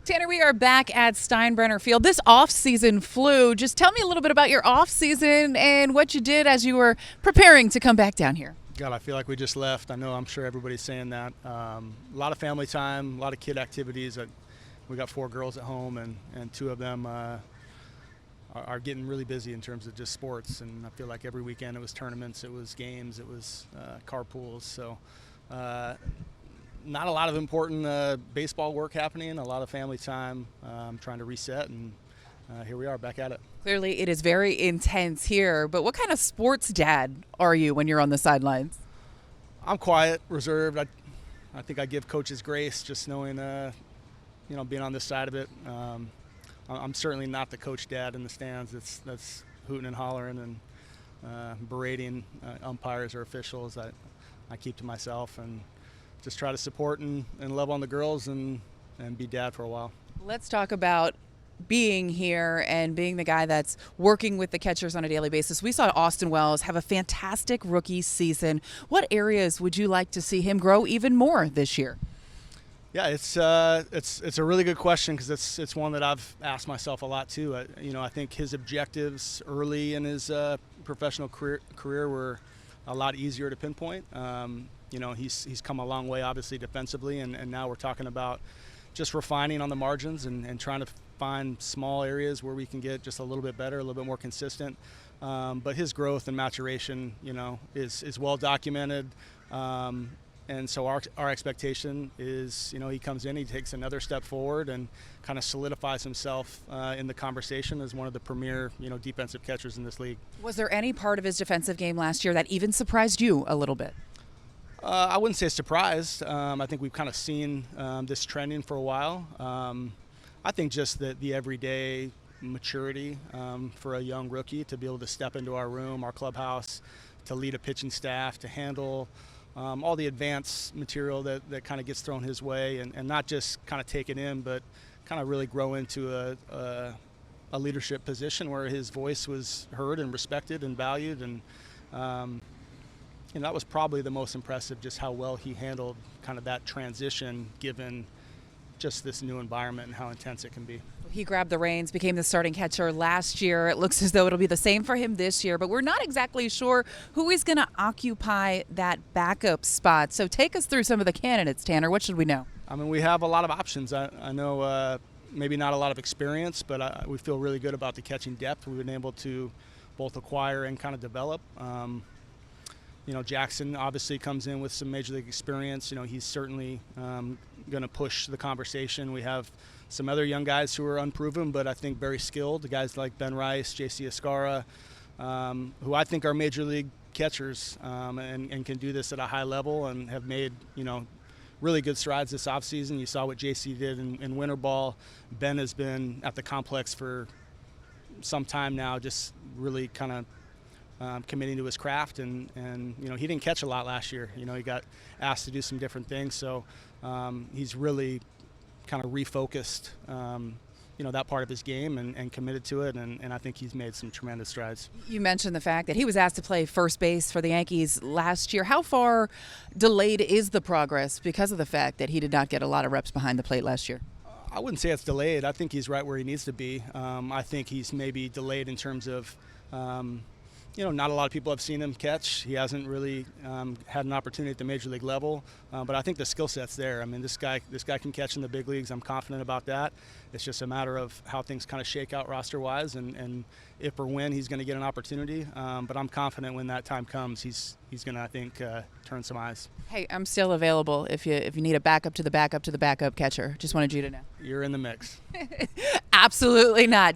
Tanner, we are back at Steinbrenner Field. This off-season flew. Just tell me a little bit about your off-season and what you did as you were preparing to come back down here. God, I feel like we just left. I'm sure everybody's saying that. A lot of family time, a lot of kid activities. We got 4 girls at home, and 2 of them are getting really busy in terms of just sports. And I feel like every weekend it was tournaments, it was games, it was carpools. So not a lot of important baseball work happening, a lot of family time, trying to reset, and here we are back at it. Clearly, it is very intense here, but what kind of sports dad are you when you're on the sidelines? I'm quiet, reserved. I think I give coaches grace just knowing, being on this side of it. I'm certainly not the coach dad in the stands that's hooting and hollering and berating umpires or officials. I keep to myself and just try to support and love on the girls and be dad for a while. Let's talk about being here and being the guy that's working with the catchers on a daily basis. We saw Austin Wells have a fantastic rookie season. What areas would you like to see him grow even more this year? Yeah, it's a really good question because it's one that I've asked myself a lot too. I think his objectives early in his professional career were a lot easier to pinpoint. He's come a long way, obviously, defensively, and now we're talking about just refining on the margins and trying to find small areas where we can get just a little bit better, a little bit more consistent. But his growth and maturation, is well documented. And so our expectation is, he comes in, he takes another step forward and kind of solidifies himself in the conversation as one of the premier, defensive catchers in this league. Was there any part of his defensive game last year that even surprised you a little bit? I wouldn't say surprised. I think we've kind of seen this trending for a while. I think just the everyday maturity for a young rookie to be able to step into our room, our clubhouse, to lead a pitching staff, to handle all the advanced material that kind of gets thrown his way, and not just kind of take it in, but kind of really grow into a leadership position where his voice was heard and respected and valued. And that was probably the most impressive, just how well he handled kind of that transition given just this new environment and how intense it can be. He grabbed the reins, became the starting catcher last year. It looks as though it'll be the same for him this year, but we're not exactly sure who is going to occupy that backup spot. So take us through some of the candidates, Tanner. What should we know? We have a lot of options. I know maybe not a lot of experience, but we feel really good about the catching depth we've been able to both acquire and kind of develop. Jackson obviously comes in with some major league experience. He's certainly going to push the conversation. We have some other young guys who are unproven, but I think very skilled. Guys like Ben Rice, J.C. Escara, who I think are major league catchers and can do this at a high level and have made, really good strides this offseason. You saw what J.C. did in winter ball. Ben has been at the complex for some time now, just really kind of committing to his craft, and he didn't catch a lot last year. He got asked to do some different things, so he's really kind of refocused that part of his game and committed to it, and I think he's made some tremendous strides. You mentioned the fact that he was asked to play first base for the Yankees last year. How far delayed is the progress because of the fact that he did not get a lot of reps behind the plate last year? I wouldn't say it's delayed. I think he's right where he needs to be. I think he's maybe delayed in terms of not a lot of people have seen him catch. He hasn't really had an opportunity at the major league level, but I think the skill set's there. This guy can catch in the big leagues. I'm confident about that. It's just a matter of how things kind of shake out roster-wise, and if or when he's going to get an opportunity. But I'm confident when that time comes, he's going to, I think, turn some eyes. Hey, I'm still available if you need a backup to the backup to the backup catcher. Just wanted you to know. You're in the mix. Absolutely not.